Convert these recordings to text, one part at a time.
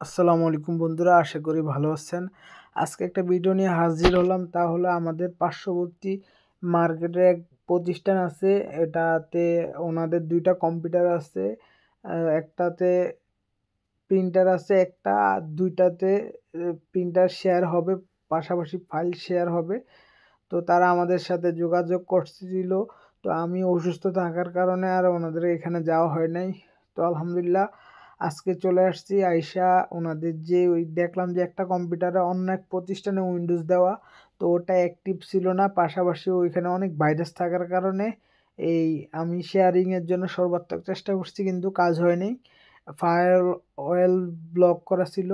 আসসালামু আলাইকুম বন্ধুরা, আশা করি ভালো আছেন। আজকে একটা ভিডিও নিয়ে হাজির হলাম, তা হলো আমাদের পার্শ্ববর্তী মার্কেটে এক প্রতিষ্ঠান আছে। এটাতে ওনাদের দুইটা কম্পিউটার আছে, একটাতে প্রিন্টার আছে একটা, আর দুইটাতে প্রিন্টার শেয়ার হবে, পাশাপাশি ফাইল শেয়ার হবে। তো তারা আমাদের সাথে যোগাযোগ করছিল। তো আমি অসুস্থ থাকার কারণে আর ওনাদের এখানে যাওয়া হয় নাই। তো আলহামদুলিল্লাহ আজকে চলে আসছি। আইসা ওনাদের যে ওই দেখলাম যে একটা কম্পিউটারে অন্য এক প্রতিষ্ঠানে উইন্ডোজ দেওয়া, তো ওটা অ্যাক্টিভ ছিল না। পাশাপাশি ওইখানে অনেক ভাইরাস থাকার কারণে এই আমি শেয়ারিংয়ের জন্য সর্বাত্মক চেষ্টা করছি, কিন্তু কাজ হয়নি। ফায়ার ওয়েল ব্লক করা ছিল।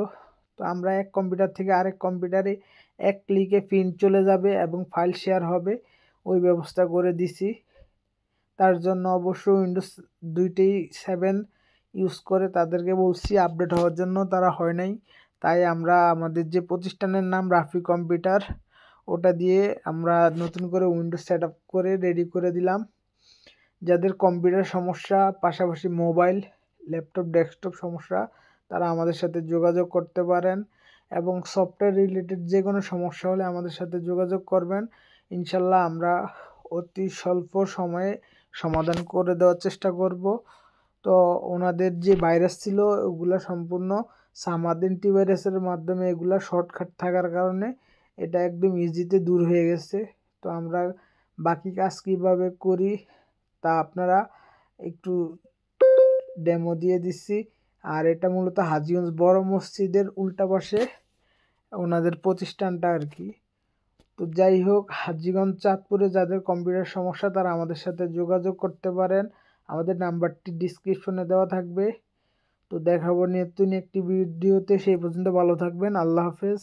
তো আমরা এক কম্পিউটার থেকে আরেক কম্পিউটারে এক ক্লিকে প্রিন্ট চলে যাবে এবং ফাইল শেয়ার হবে, ওই ব্যবস্থা করে দিছি। তার জন্য অবশ্য উইন্ডোজ দুইটাই 7 ইউজ করে তাদেরকে বলছি আপডেট হওয়ার জন্য, তারা হয় নাই। তাই আমরা আমাদের যে প্রতিষ্ঠানের নাম রাফি কম্পিউটার, ওটা দিয়ে আমরা নতুন করে উইন্ডোজ সেট আপ করে রেডি করে দিলাম। যাদের কম্পিউটার সমস্যা, পাশাপাশি মোবাইল, ল্যাপটপ, ডেস্কটপ সমস্যা, তারা আমাদের সাথে যোগাযোগ করতে পারেন এবং সফটওয়্যার রিলেটেড যে কোনো সমস্যা হলে আমাদের সাথে যোগাযোগ করবেন। ইনশাল্লাহ আমরা অতি স্বল্প সময়ে সমাধান করে দেওয়ার চেষ্টা করব। তো ওনাদের যে ভাইরাস ছিল ওগুলা সম্পূর্ণ সামাদ অ্যান্টিভাইরাসের মাধ্যমে, এগুলা শর্টকাট থাকার কারণে এটা একদম ইজিতে দূর হয়ে গেছে। তো আমরা বাকি কাজ কিভাবে করি তা আপনারা একটু ডেমো দিয়ে দিচ্ছি। আর এটা মূলত হাজীগঞ্জ বড় মসজিদের উল্টা পাশে ওনাদের প্রতিষ্ঠানটা আর কি। তো যাই হোক, হাজীগঞ্জ চাঁদপুরে যাদের কম্পিউটার সমস্যা তারা আমাদের সাথে যোগাযোগ করতে পারেন। আমাদের নাম্বারটি ডিসক্রিপশনে দেওয়া থাকবে। তো দেখাবো নতুন একটি ভিডিওতে, সেই পর্যন্ত ভালো থাকবেন। আল্লাহ হাফেজ।